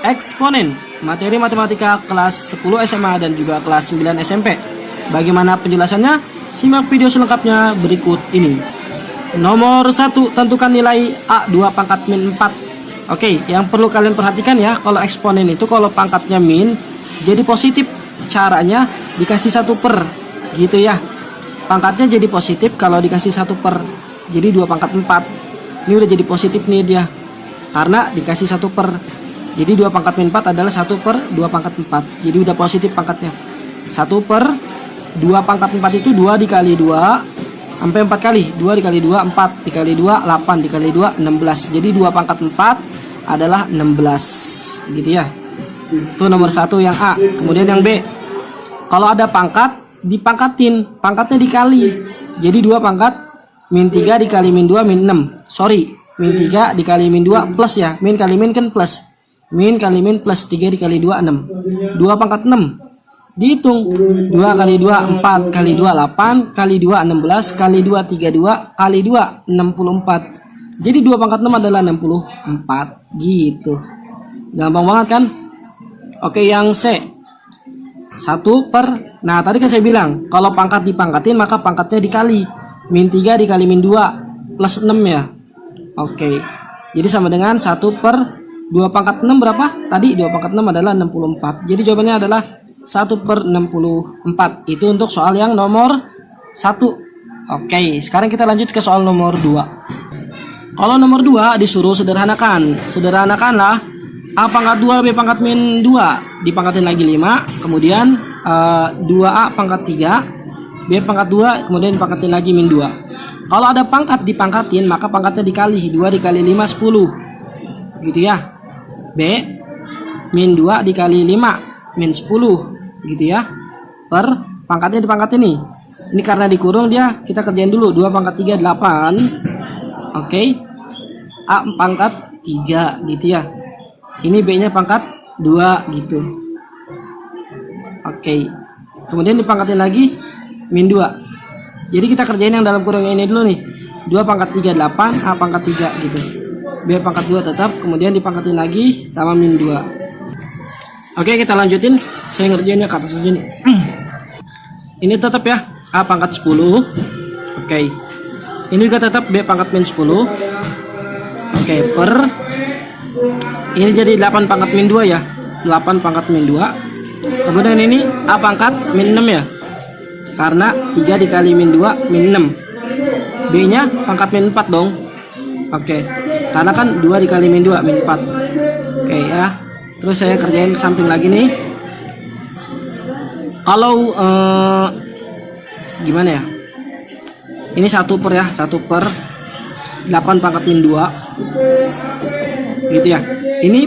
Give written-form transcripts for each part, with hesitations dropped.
Eksponen, materi matematika kelas 10 SMA dan juga kelas 9 SMP. Bagaimana penjelasannya? Simak video selengkapnya berikut ini. Nomor 1, tentukan nilai A2 pangkat min 4. Oke, yang perlu kalian perhatikan ya, kalau eksponen itu kalau pangkatnya min jadi positif. Caranya dikasih 1 per gitu ya. Pangkatnya jadi positif kalau dikasih 1 per. Jadi 2 pangkat 4. Ini udah jadi positif nih dia. Karena dikasih 1 per. Jadi 2 pangkat min 4 adalah 1 per 2 pangkat 4. Jadi udah positif pangkatnya. 1 per 2 pangkat 4 itu 2 dikali 2 sampai 4 kali. 2 dikali 2 4, dikali 2 8, dikali 2 16. Jadi 2 pangkat 4 adalah 16 gitu ya. Itu nomor 1 yang A. Kemudian yang B, kalau ada pangkat dipangkatin, pangkatnya dikali. Jadi 2 pangkat min 3 dikali min 2 min 6. Sorry, min 3 dikali min 2 plus ya. Min kali min kan plus. Min kali min plus 3 dikali 2 6. 2 pangkat 6 dihitung. 2 kali 2 4, kali 2 8, kali 2 16, kali 2 32, kali 2 64. Jadi 2 pangkat 6 adalah 64 gitu. Gampang banget kan? Oke, yang C, 1 per. Nah tadi kan saya bilang kalau pangkat dipangkatin maka pangkatnya dikali. Min 3 dikali min 2 plus 6 ya. Oke, jadi sama dengan 1 per 2 pangkat 6 berapa? Tadi 2 pangkat 6 adalah 64. Jadi jawabannya adalah 1 per 64. Itu untuk soal yang nomor 1. Oke, sekarang kita lanjut ke soal nomor 2. Kalau nomor 2 disuruh sederhanakan. Sederhanakanlah A pangkat 2 B pangkat min 2 dipangkatin lagi 5. Kemudian 2A pangkat 3 B pangkat 2 kemudian dipangkatin lagi min 2. Kalau ada pangkat dipangkatin maka pangkatnya dikali. 2 dikali 5 10 gitu ya. B min 2 dikali 5 min 10 gitu ya. Per pangkatnya dipangkatin nih. Ini karena dikurung dia, kita kerjain dulu. 2 pangkat 3 8. Oke. A pangkat 3 gitu ya. Ini B nya pangkat 2 gitu. Oke. Kemudian dipangkatin lagi min 2. Jadi kita kerjain yang dalam kurung ini dulu nih. 2 pangkat 3 8, A pangkat 3 gitu. B pangkat 2 tetap, kemudian dipangkatin lagi sama min 2. Oke, kita lanjutin. Saya ngerjainnya ke atas aja nih. Ini tetap ya, A pangkat 10. Oke. Ini juga tetap B pangkat min 10. Oke, per ini jadi 8 pangkat min 2 ya. 8 pangkat min 2. Kemudian ini A pangkat min 6 ya. Karena 3 dikali min 2 min 6. B nya pangkat min 4 dong. Oke. Karena kan 2 dikali min 2 min 4. Oke ya. Terus saya kerjain ke samping lagi nih. Kalau gimana ya? Ini 1 per ya, 1 per 8 pangkat min 2. Gitu ya. Ini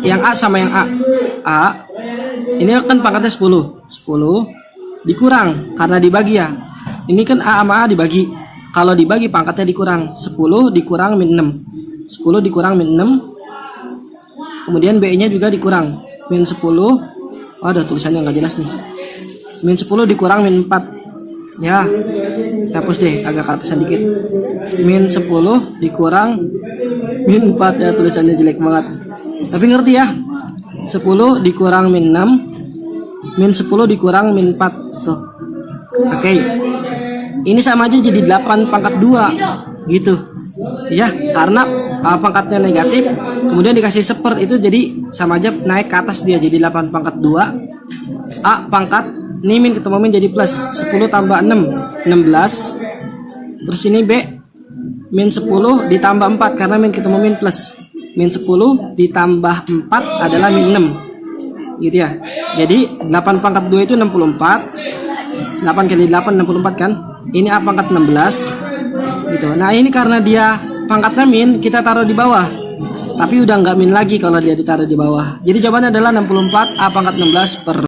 yang A sama yang A. A ini kan pangkatnya 10. 10 dikurang karena dibagi ya. Ini kan A sama A dibagi. Kalau dibagi pangkatnya dikurang. 10 dikurang min 6. 10 dikurang min 6. Kemudian B nya juga dikurang min 10. Oh, ada tulisannya nggak jelas nih. Min 10 dikurang min 4. Ya, saya hapus deh agak ke atas sedikit. Min 10 dikurang min 4 ya, tulisannya jelek banget. Tapi ngerti ya. 10 dikurang min 6. Min 10 dikurang min 4. Tuh. Oke. Ini sama aja jadi 8 pangkat 2 gitu. Ya, karena pangkatnya negatif, kemudian dikasih 1/4 itu jadi sama aja naik ke atas dia jadi 8 pangkat 2. A pangkat ini min ketemu min jadi plus. 10 tambah 6 16. Terus ini B min 10 ditambah 4 karena min ketemu min plus. Min 10 ditambah 4 adalah min 6 gitu ya. Jadi 8 pangkat 2 itu 64. 8 kali 8 64 kan. Ini A pangkat 16 gitu. Nah ini karena dia pangkatnya min, kita taruh di bawah. Tapi udah nggak min lagi kalau dia ditaruh di bawah. Jadi jawabannya adalah 64 A pangkat 16 per